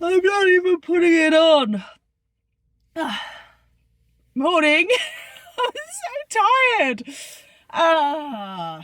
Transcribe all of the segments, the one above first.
I'm not even putting it on. Morning. I'm so tired.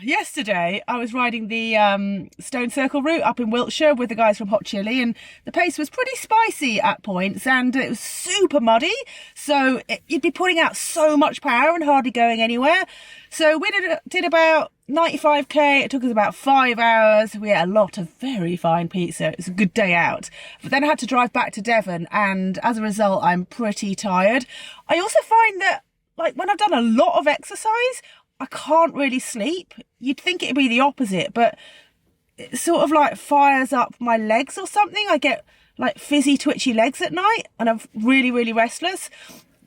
Yesterday I was riding the Stone Circle route up in Wiltshire with the guys from Hot Chili, and the pace was pretty spicy at points, and it was super muddy, so you'd be putting out so much power and hardly going anywhere. So we did about 95k. It took us about 5 hours. We ate a lot of very fine pizza. It was a good day out. But then I had to drive back to Devon, and as a result I'm pretty tired. I also find that, like, when I've done a lot of exercise, I can't really sleep. You'd think it'd be the opposite, but it sort of like fires up my legs or something. I get like fizzy, twitchy legs at night, and I'm really, really restless.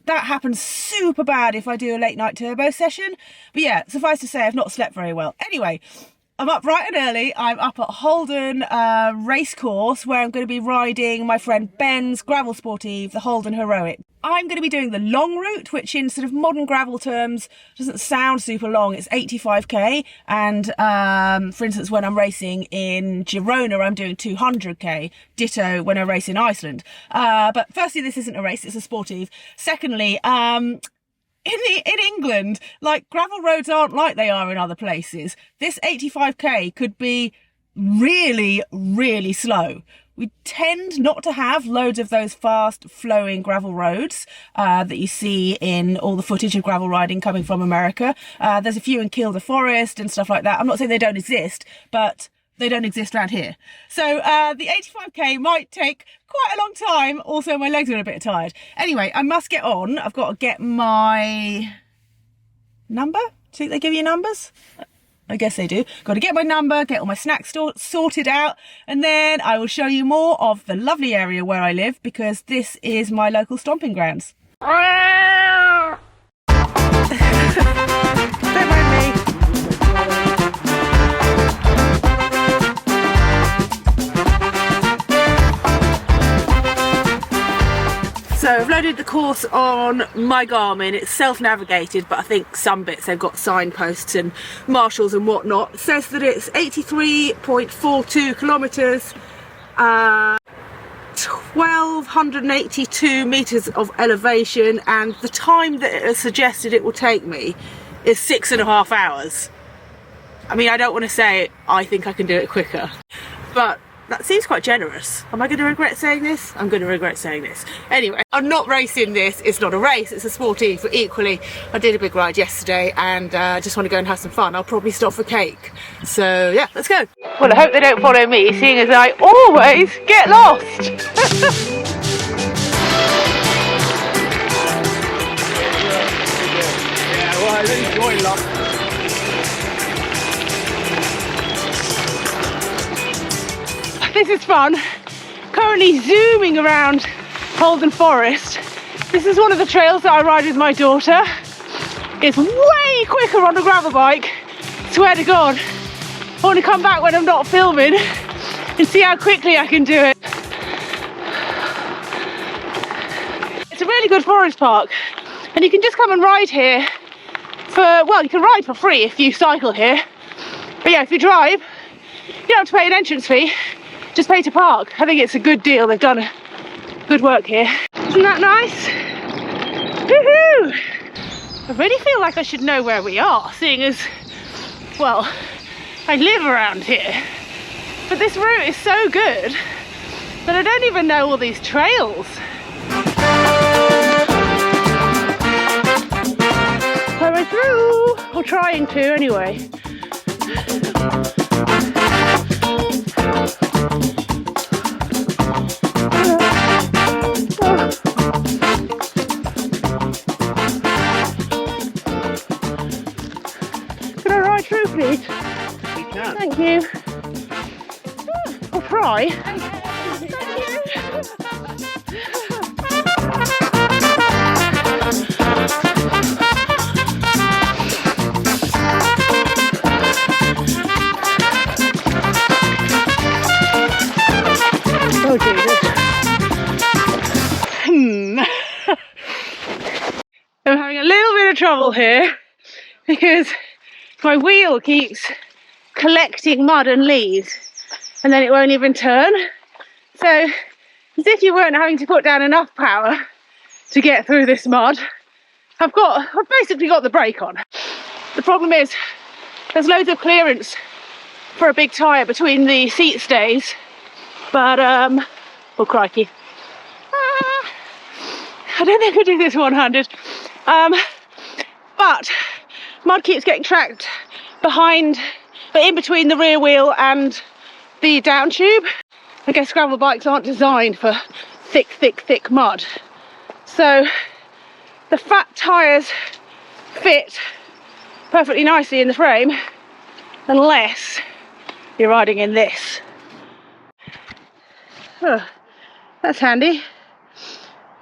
That happens super bad if I do a late night turbo session. But yeah, suffice to say, I've not slept very well. Anyway, I'm up bright and early. I'm up at Holden Racecourse, where I'm going to be riding my friend Ben's gravel sportive, the Holden Heroic. I'm going to be doing the long route, which in sort of modern gravel terms doesn't sound super long. It's 85k, and for instance, when I'm racing in Girona, I'm doing 200k. Ditto when I race in Iceland. But firstly, this isn't a race; it's a sportive. Secondly, in England, like, gravel roads aren't like they are in other places. This 85k could be really, really slow. We tend not to have loads of those fast flowing gravel roads that you see in all the footage of gravel riding coming from America. There's a few in Kielder Forest and stuff like that. I'm not saying they don't exist, but they don't exist around here. So the 85k might take quite a long time. Also, my legs are a bit tired. Anyway, I must get on. I've got to get my number. Do you think they give you numbers? I guess they do. Got to get my number, get all my snacks sorted out, and then I will show you more of the lovely area where I live, because this is my local stomping grounds. Don't mind me. So I've loaded the course on my Garmin. It's self-navigated, but I think some bits they've got signposts and marshals and whatnot. It says that it's 83.42 kilometres, 1,282 metres of elevation, and the time that it has suggested it will take me is 6.5 hours. I mean, I don't want to say I think I can do it quicker, but that seems quite generous. Am I going to regret saying this? I'm going to regret saying this. Anyway, I'm not racing this. It's not a race, it's a sportive, but equally, I did a big ride yesterday, and I just want to go and have some fun. I'll probably stop for cake. So yeah, let's go. Well, I hope they don't follow me, seeing as I always get lost. Yeah, well, I really enjoy lost. This is fun. Currently zooming around Holden Forest. This is one of the trails that I ride with my daughter. It's way quicker on a gravel bike. Swear to God. I want to come back when I'm not filming and see how quickly I can do it. It's a really good forest park, and you can just come and ride here for, well, you can ride for free if you cycle here. But yeah, if you drive, you don't have to pay an entrance fee. Just pay to park. I think it's a good deal. They've done good work here. Isn't that nice? Woohoo! I really feel like I should know where we are, seeing as, well, I live around here. But this route is so good that I don't even know all these trails. Coming through! Or trying to, anyway. Can I ride through, please? You can. Thank you. I'll try. Thank Oh, Jesus. I'm having a little bit of trouble here because my wheel keeps collecting mud and leaves and then it won't even turn. So as if you weren't having to put down enough power to get through this mud, I've basically got the brake on. The problem is there's loads of clearance for a big tyre between the seat stays, but oh crikey, I don't think I do this one-handed, but mud keeps getting tracked in between the rear wheel and the down tube. I guess gravel bikes aren't designed for thick mud, so the fat tyres fit perfectly nicely in the frame unless you're riding in this. Oh, that's handy.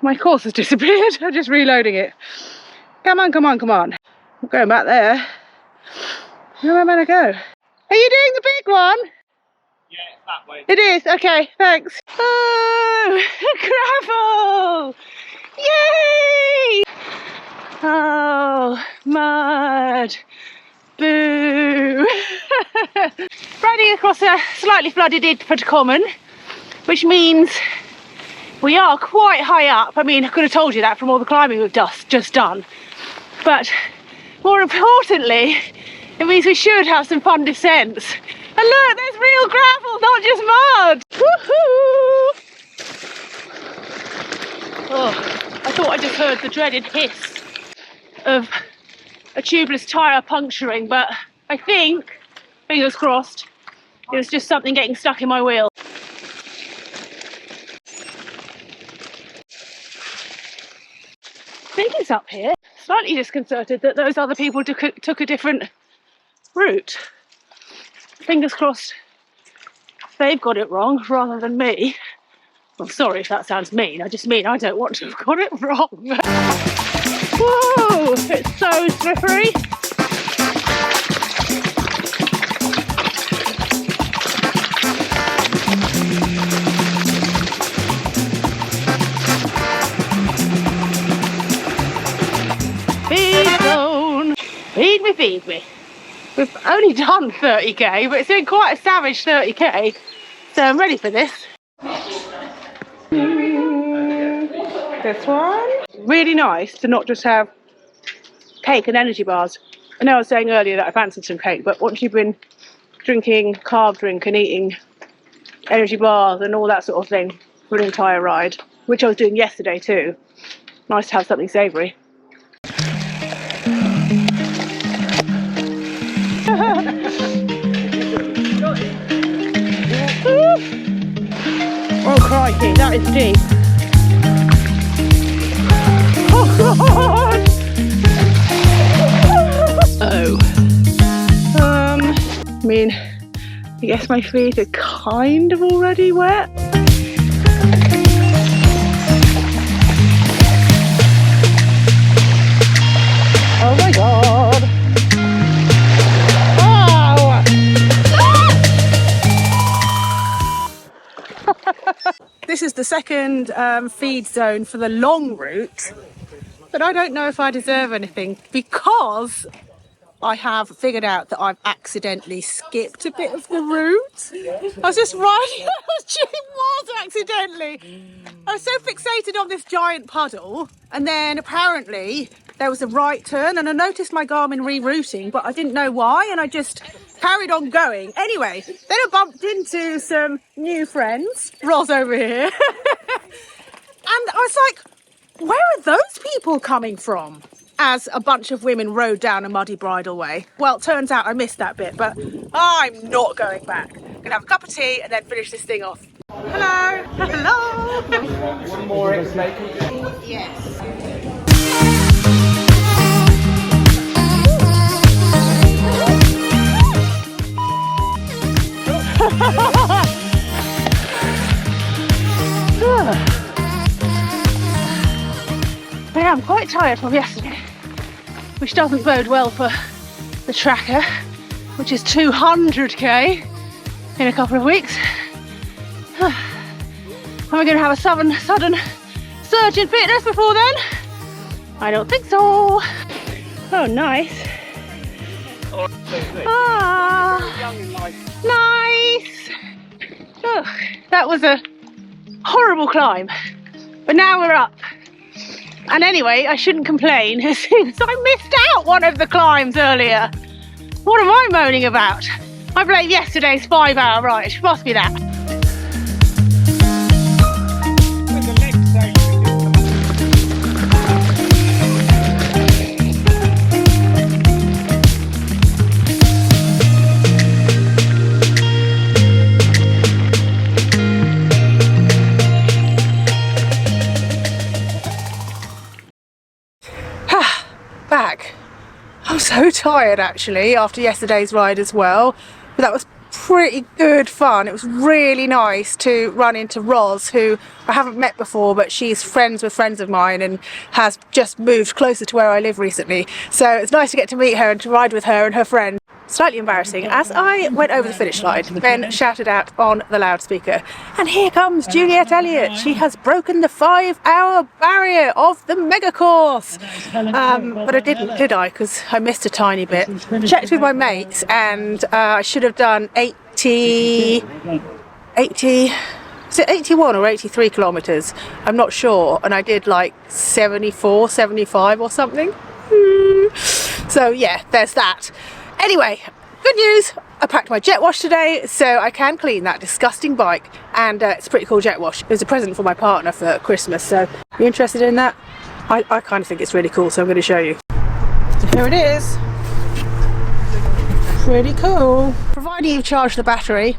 My course has disappeared. I'm just reloading it. Come on. I'm going back there. Where am I going to go? Are you doing the big one? Yeah, it's that way. It is? Okay, thanks. Oh, gravel! Yay! Oh, mud. Boo! Riding across a slightly flooded Idford Common, which means we are quite high up. I mean, I could have told you that from all the climbing we've just done. But more importantly, it means we should have some fun descents. And look, there's real gravel, not just mud! Woohoo! Oh, I thought I just heard the dreaded hiss of a tubeless tyre puncturing, but I think, fingers crossed, it was just something getting stuck in my wheel. I think it's up here. Slightly disconcerted that those other people took a different route. Fingers crossed they've got it wrong rather than me. Well, sorry if that sounds mean. I just mean I don't want to have got it wrong. Whoa, it's so slippery. Feed zone. Feed me. We've only done 30k, but it's been quite a savage 30k, so I'm ready for this. This one. Really nice to not just have cake and energy bars. I know I was saying earlier that I fancied some cake, but once you've been drinking carb drink and eating energy bars and all that sort of thing for an entire ride, which I was doing yesterday too, nice to have something savoury. Oh crikey, that is deep. Oh god! Oh. I mean, I guess my feet are kind of already wet. Oh my god. This is the second feed zone for the long route, but I don't know if I deserve anything because I have figured out that I've accidentally skipped a bit of the route. I was just riding, I was doing was accidentally. I was so fixated on this giant puddle, and then apparently there was a right turn, and I noticed my Garmin rerouting, but I didn't know why, and I just carried on going. Anyway, then I bumped into some new friends, Roz over here, and I was like, where are those people coming from? As a bunch of women rode down a muddy bridleway. Well, turns out I missed that bit, but I'm not going back. I'm gonna have a cup of tea and then finish this thing off. Hello. Hello. One more exciting. Yes. Yeah, I'm quite tired from yesterday, which doesn't bode well for the tracker, which is 200k in a couple of weeks. Am I going to have a sudden surge in fitness before then? I don't think so. Oh, nice. Ah, nice. Oh, that was a Horrible climb, but now we're up. And anyway, I shouldn't complain since I missed out one of the climbs earlier. What am I moaning about? I blame yesterday's 5-hour ride. Must be that. Back. I'm so tired actually after yesterday's ride as well, but that was pretty good fun. It was really nice to run into Roz, who I haven't met before, but she's friends with friends of mine and has just moved closer to where I live recently, so it's nice to get to meet her and to ride with her and her friend. Slightly embarrassing, as I went over the finish line, Ben shouted out on the loudspeaker, and here comes Juliet Elliott. She has broken the 5-hour barrier of the mega course. But I didn't, did I? Because I missed a tiny bit. Checked with my mates, and I should have done 80, is it 81 or 83 kilometres? I'm not sure, and I did like 74, 75 or something. So yeah, there's that. Anyway, good news, I packed my jet wash today, so I can clean that disgusting bike, and it's a pretty cool jet wash. It was a present for my partner for Christmas, so you interested in that? I kind of think it's really cool, so I'm going to show you. So here it is. Pretty cool. Providing you've charged the battery,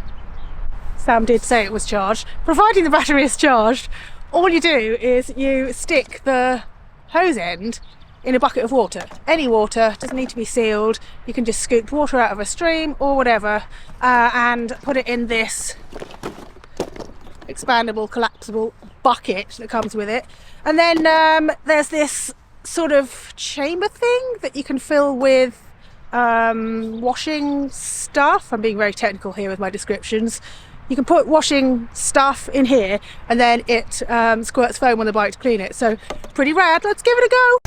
Sam did say it was charged, providing the battery is charged, all you do is you stick the hose end in a bucket of water. Any water, doesn't need to be sealed. You can just scoop water out of a stream or whatever, and put it in this expandable, collapsible bucket that comes with it. And then there's this sort of chamber thing that you can fill with washing stuff. I'm being very technical here with my descriptions. You can put washing stuff in here, and then it squirts foam on the bike to clean it. So pretty rad. Let's give it a go.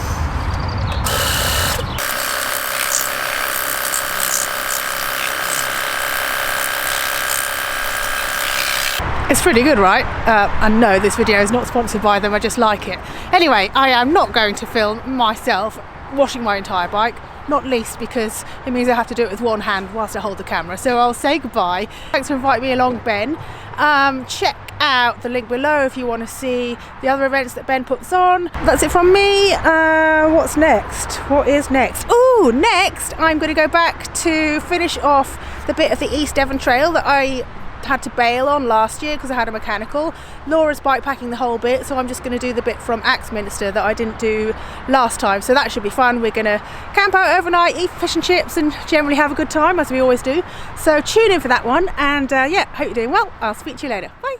It's pretty good, right? And no, this video is not sponsored by them, I just like it. Anyway, I am not going to film myself washing my entire bike, not least because it means I have to do it with one hand whilst I hold the camera. So I'll say goodbye. Thanks for inviting me along, Ben. Check out the link below if you want to see the other events that Ben puts on. That's it from me. What's next? What is next? Ooh, next I'm going to go back to finish off the bit of the East Devon Trail that I had to bail on last year because I had a mechanical. Laura's bike packing the whole bit, so I'm just going to do the bit from Axminster that I didn't do last time, so that should be fun. We're going to camp out overnight, eat fish and chips, and generally have a good time as we always do. So tune in for that one, and yeah, hope you're doing well. I'll speak to you later. Bye.